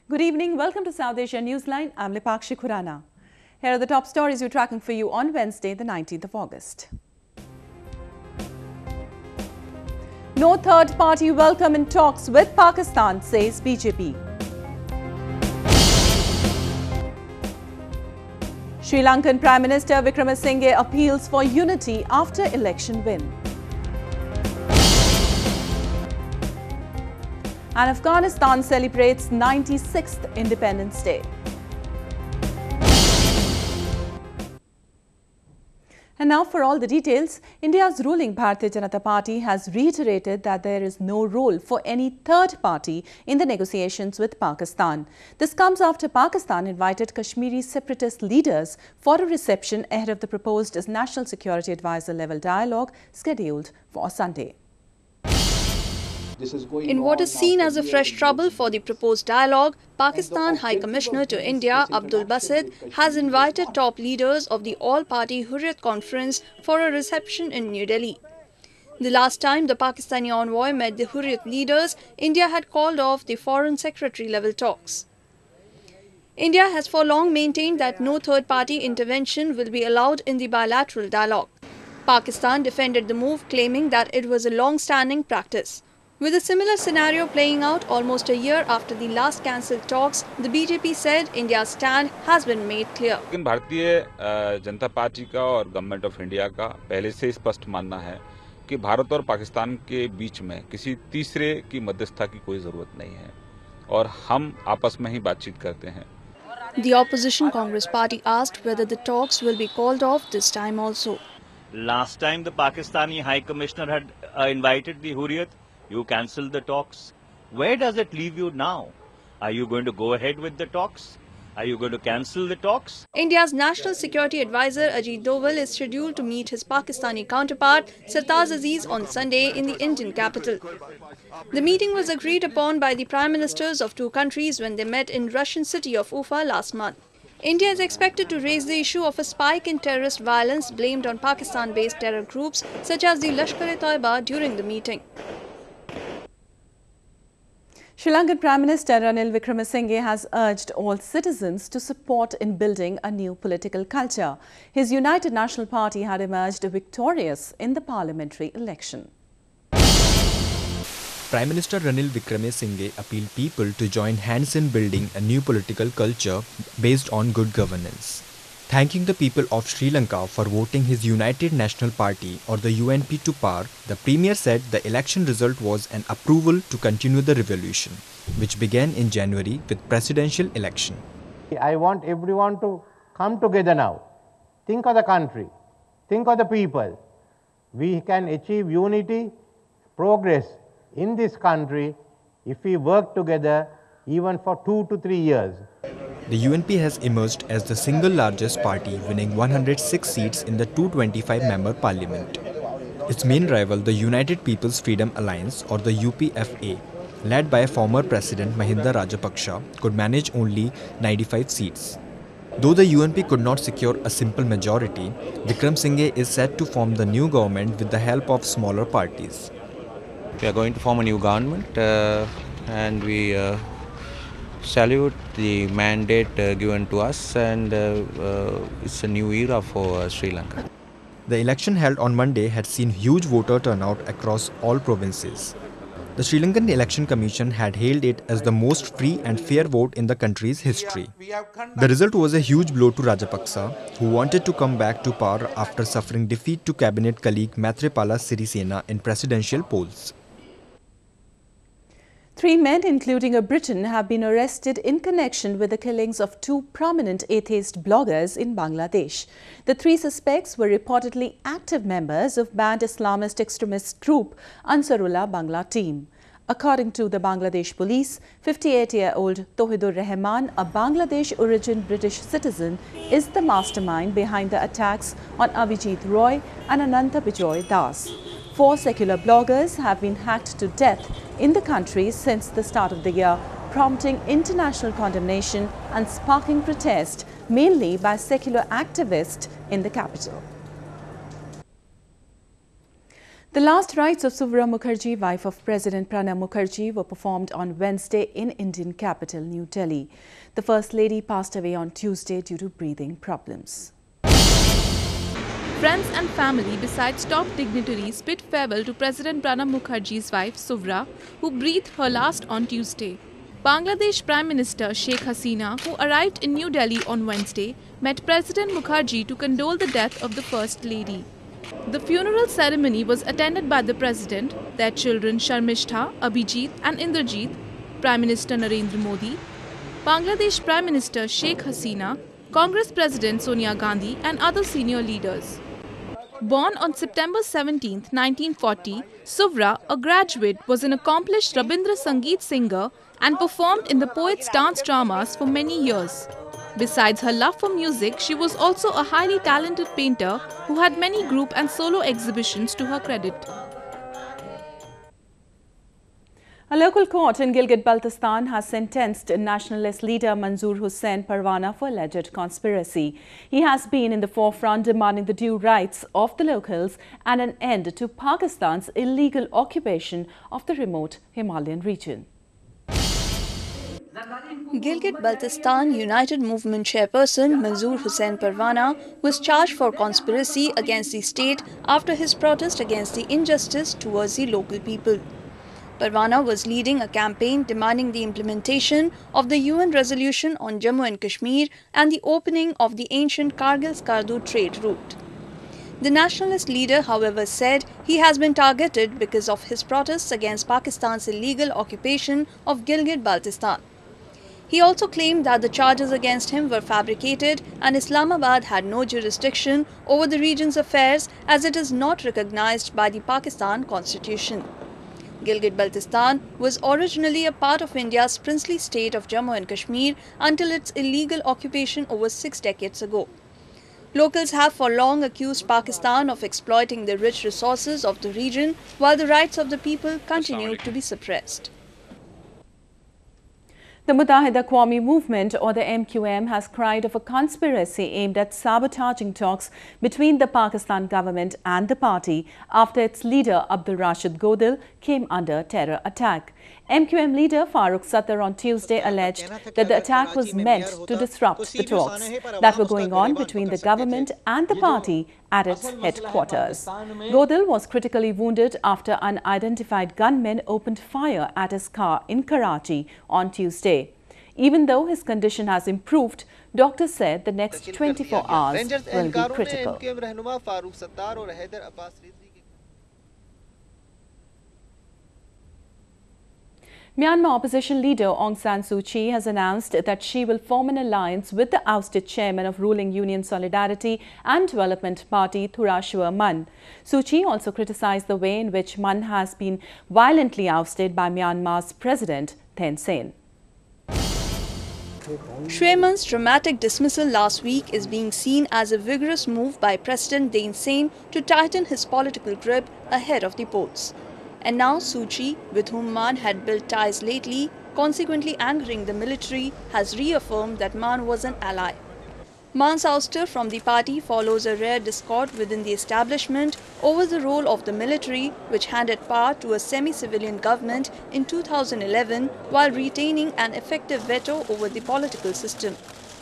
Good evening. Welcome to South Asia Newsline. I'm Lipakshi Khurana. Here are the top stories we're tracking for you on Wednesday, the 19th of August. No third party welcome in talks with Pakistan, says BJP. Sri Lankan Prime Minister Wickremeshinge appeals for unity after election win. And Afghanistan celebrates 96th Independence Day. And now for all the details, India's ruling Bharatiya Janata Party has reiterated that there is no role for any third party in the negotiations with Pakistan. This comes after Pakistan invited Kashmiri separatist leaders for a reception ahead of the proposed National Security Advisor level dialogue scheduled for Sunday. In what is seen as a fresh trouble for the proposed dialogue, Pakistan High Commissioner to India, Abdul Basit, has invited top leaders of the All-Party Hurriyat Conference for a reception in New Delhi. The last time the Pakistani envoy met the Hurriyat leaders, India had called off the Foreign Secretary level talks. India has for long maintained that no third-party intervention will be allowed in the bilateral dialogue. Pakistan defended the move, claiming that it was a long-standing practice. With a similar scenario playing out almost a year after the last cancelled talks, the BJP said India's stand has been made clear. लेकिन Bharatiya Janata party का और government of India का पहले से स्पष्ट मानना है कि भारत और पाकिस्तान के बीच में किसी तीसरे की मध्यस्थता की कोई जरूरत नहीं है और हम आपस में ही बातचीत करते हैं. The opposition Congress party asked whether the talks will be called off this time also. Last time the Pakistani High Commissioner had invited the Hurriyat. You cancelled the talks. Where does it leave you now? Are you going to go ahead with the talks? Are you going to cancel the talks? India's National Security Advisor Ajit Doval is scheduled to meet his Pakistani counterpart Sartaaj Aziz on Sunday in the Indian capital. The meeting was agreed upon by the Prime Ministers of two countries when they met in Russian city of Ufa last month. India is expected to raise the issue of a spike in terrorist violence blamed on Pakistan-based terror groups such as the Lashkar-e-Taiba during the meeting. Sri Lankan Prime Minister Ranil Wickremeshinge has urged all citizens to support in building a new political culture. His United National Party had emerged victorious in the parliamentary election. Prime Minister Ranil Wickremeshinge appealed people to join hands in building a new political culture based on good governance. Thanking the people of Sri Lanka for voting his United National Party or the UNP to power, the Premier said the election result was an approval to continue the revolution, which began in January with presidential election. I want everyone to come together now. Think of the country. Think of the people. We can achieve unity, progress in this country if we work together even for 2 to 3 years. The UNP has emerged as the single largest party, winning 106 seats in the 225-member parliament. Its main rival, the United People's Freedom Alliance or the UPFA, led by former President Mahinda Rajapaksa, could manage only 95 seats. Though the UNP could not secure a simple majority, Wickremeshinge is set to form the new government with the help of smaller parties. We are going to form a new government and we salute the mandate given to us, and it's a new era for Sri Lanka. The election held on Monday had seen huge voter turnout across all provinces. The Sri Lankan Election Commission had hailed it as the most free and fair vote in the country's history. The result was a huge blow to Rajapaksa, who wanted to come back to power after suffering defeat to cabinet colleague Maithripala Sirisena in presidential polls. 3 men, including a Briton, have been arrested in connection with the killings of 2 prominent atheist bloggers in Bangladesh. The 3 suspects were reportedly active members of banned Islamist extremist group Ansarullah Bangla team. According to the Bangladesh police, 58-year-old Tohidur Rahman, a Bangladesh-origin British citizen, is the mastermind behind the attacks on Avijit Roy and Ananta Bijoy Das. 4 secular bloggers have been hacked to death in the country since the start of the year, prompting international condemnation and sparking protest, mainly by secular activists in the capital. The last rites of Suvra Mukherjee, wife of President Pranab Mukherjee, were performed on Wednesday in Indian capital, New Delhi. The First Lady passed away on Tuesday due to breathing problems. Friends and family besides top dignitaries bid farewell to President Pranab Mukherjee's wife, Suvra, who breathed her last on Tuesday. Bangladesh Prime Minister Sheikh Hasina, who arrived in New Delhi on Wednesday, met President Mukherjee to condole the death of the First Lady. The funeral ceremony was attended by the President, their children Sharmishtha, Abhijit and Indrajit, Prime Minister Narendra Modi, Bangladesh Prime Minister Sheikh Hasina, Congress President Sonia Gandhi and other senior leaders. Born on September 17, 1940, Suvra, a graduate, was an accomplished Rabindra Sangeet singer and performed in the poet's dance dramas for many years. Besides her love for music, she was also a highly talented painter who had many group and solo exhibitions to her credit. A local court in Gilgit-Baltistan has sentenced nationalist leader Manzoor Hussain Parwana for alleged conspiracy. He has been in the forefront demanding the due rights of the locals and an end to Pakistan's illegal occupation of the remote Himalayan region. Gilgit-Baltistan United Movement chairperson Manzoor Hussain Parwana was charged for conspiracy against the state after his protest against the injustice towards the local people. Parwana was leading a campaign demanding the implementation of the UN resolution on Jammu and Kashmir and the opening of the ancient Kargil-Skardu trade route. The nationalist leader, however, said he has been targeted because of his protests against Pakistan's illegal occupation of Gilgit-Baltistan. He also claimed that the charges against him were fabricated and Islamabad had no jurisdiction over the region's affairs as it is not recognized by the Pakistan constitution. Gilgit-Baltistan was originally a part of India's princely state of Jammu and Kashmir until its illegal occupation over 6 decades ago. Locals have for long accused Pakistan of exploiting the rich resources of the region while the rights of the people continued to be suppressed. The Muttahida Qawmi Movement, or the MQM, has cried of a conspiracy aimed at sabotaging talks between the Pakistan government and the party after its leader Abdul Rashid Godil came under terror attack. MQM leader Farooq Sattar on Tuesday alleged that the attack was meant to disrupt the talks that were going on between the government and the party at its headquarters. Godil was critically wounded after unidentified gunmen opened fire at his car in Karachi on Tuesday. Even though his condition has improved, doctors said the next 24 hours will be critical. Myanmar opposition leader Aung San Suu Kyi has announced that she will form an alliance with the ousted chairman of ruling Union Solidarity and Development Party, Thurashua Man. Suu Kyi also criticized the way in which Man has been violently ousted by Myanmar's president, Thein Sein. Shwe Man's dramatic dismissal last week is being seen as a vigorous move by President Thein Sein to tighten his political grip ahead of the polls. And now Suu Kyi, with whom Man had built ties lately, consequently angering the military, has reaffirmed that Man was an ally. Man's ouster from the party follows a rare discord within the establishment over the role of the military, which handed power to a semi-civilian government in 2011 while retaining an effective veto over the political system.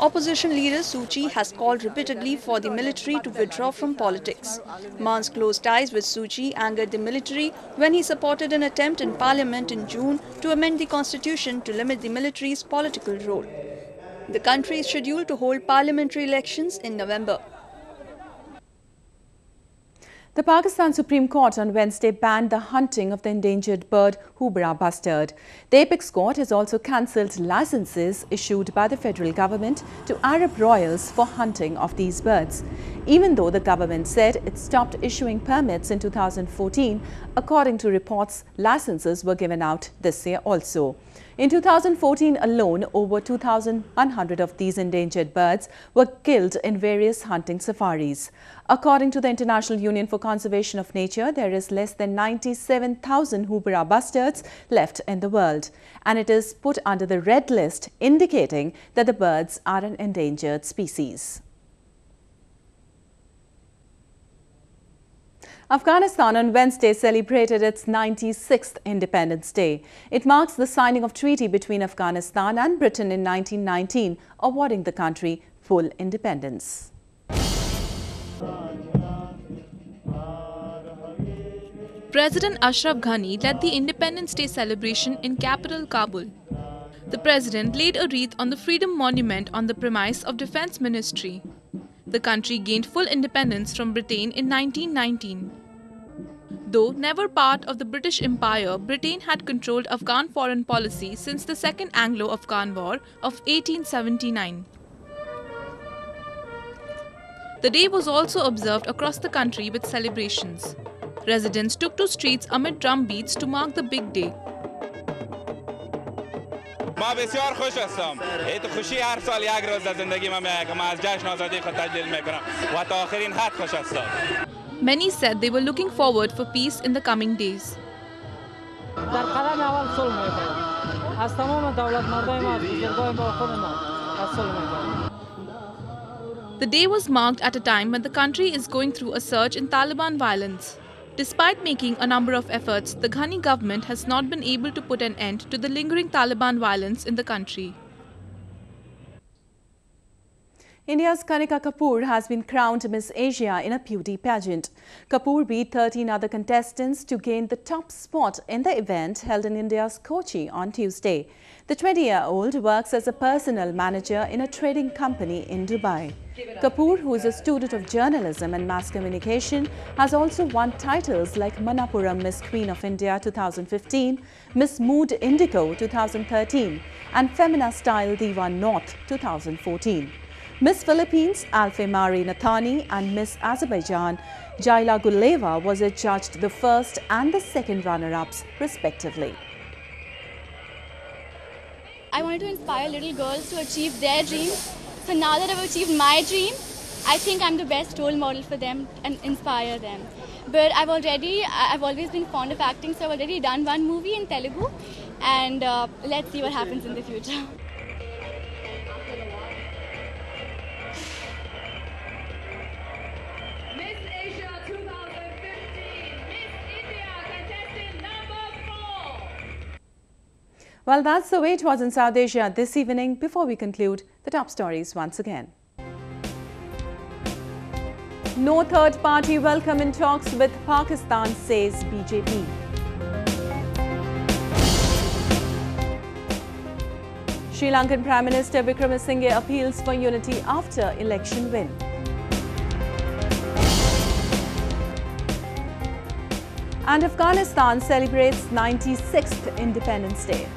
Opposition leader Suu Kyi has called repeatedly for the military to withdraw from politics. Man's close ties with Suu Kyi angered the military when he supported an attempt in parliament in June to amend the constitution to limit the military's political role. The country is scheduled to hold parliamentary elections in November. The Pakistan Supreme Court on Wednesday banned the hunting of the endangered bird Hubra bustard. The Apex Court has also cancelled licenses issued by the federal government to Arab royals for hunting of these birds. Even though the government said it stopped issuing permits in 2014, according to reports, licenses were given out this year also. In 2014 alone, over 2,100 of these endangered birds were killed in various hunting safaris. According to the International Union for Conservation of Nature, there is less than 97,000 Hubra bustards left in the world, and it is put under the red list, indicating that the birds are an endangered species. Afghanistan on Wednesday celebrated its 96th Independence Day. It marks the signing of treaty between Afghanistan and Britain in 1919, awarding the country full independence. President Ashraf Ghani led the Independence Day celebration in capital Kabul. The president laid a wreath on the Freedom Monument on the premise of Defence Ministry. The country gained full independence from Britain in 1919. Though never part of the British Empire, Britain had controlled Afghan foreign policy since the Second Anglo-Afghan War of 1879. The day was also observed across the country with celebrations. Residents took to streets amid drum beats to mark the big day. ما بسیار خوش هستم. این خوشی هر سال یک روز از زندگی من میاد که من از جشن آزادی خود تجلیل میکنم و تا آخرین حد خوش هستم. Many said they were looking forward for peace in the coming days. در قدم اول صلح میکنیم. از تمام دولت مردای ما بزرگای ما خود ما صلح میکنیم. The day was marked at a time when the country is going through a surge in Taliban violence. Despite making a number of efforts, the Ghani government has not been able to put an end to the lingering Taliban violence in the country. India's Kanika Kapoor has been crowned Miss Asia in a beauty pageant. Kapoor beat 13 other contestants to gain the top spot in the event held in India's Kochi on Tuesday. The 20-year-old works as a personal manager in a trading company in Dubai. Kapoor, who is a student of journalism and mass communication, has also won titles like Manappuram Miss Queen of India 2015, Miss Mood Indigo 2013 and Femina Style Diva North 2014. Miss Philippines Alfe Mari Nathani and Miss Azerbaijan Jaila Guleva was adjudged the first and the second runner-ups respectively. I wanted to inspire little girls to achieve their dreams. So now that I've achieved my dream, I think I'm the best role model for them and inspire them. But I've always been fond of acting, so I've already done one movie in Telugu, and let's see what happens in the future. Miss Asia 2015, Miss India contestant number 4. Well, that's the way it was in South Asia this evening. Before we conclude, the top stories once again. No third party welcome in talks with Pakistan, says BJP. Sri Lankan Prime Minister Wickremeshinge appeals for unity after election win. And Afghanistan celebrates 96th Independence Day.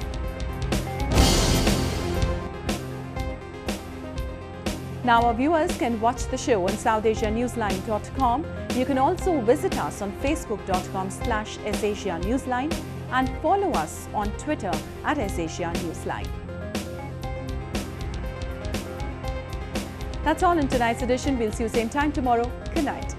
Now our viewers can watch the show on SouthAsiaNewsline.com. You can also visit us on Facebook.com/SAsiaNewsline and follow us on Twitter @SAsiaNewsline. That's all in tonight's edition. We'll see you same time tomorrow. Good night.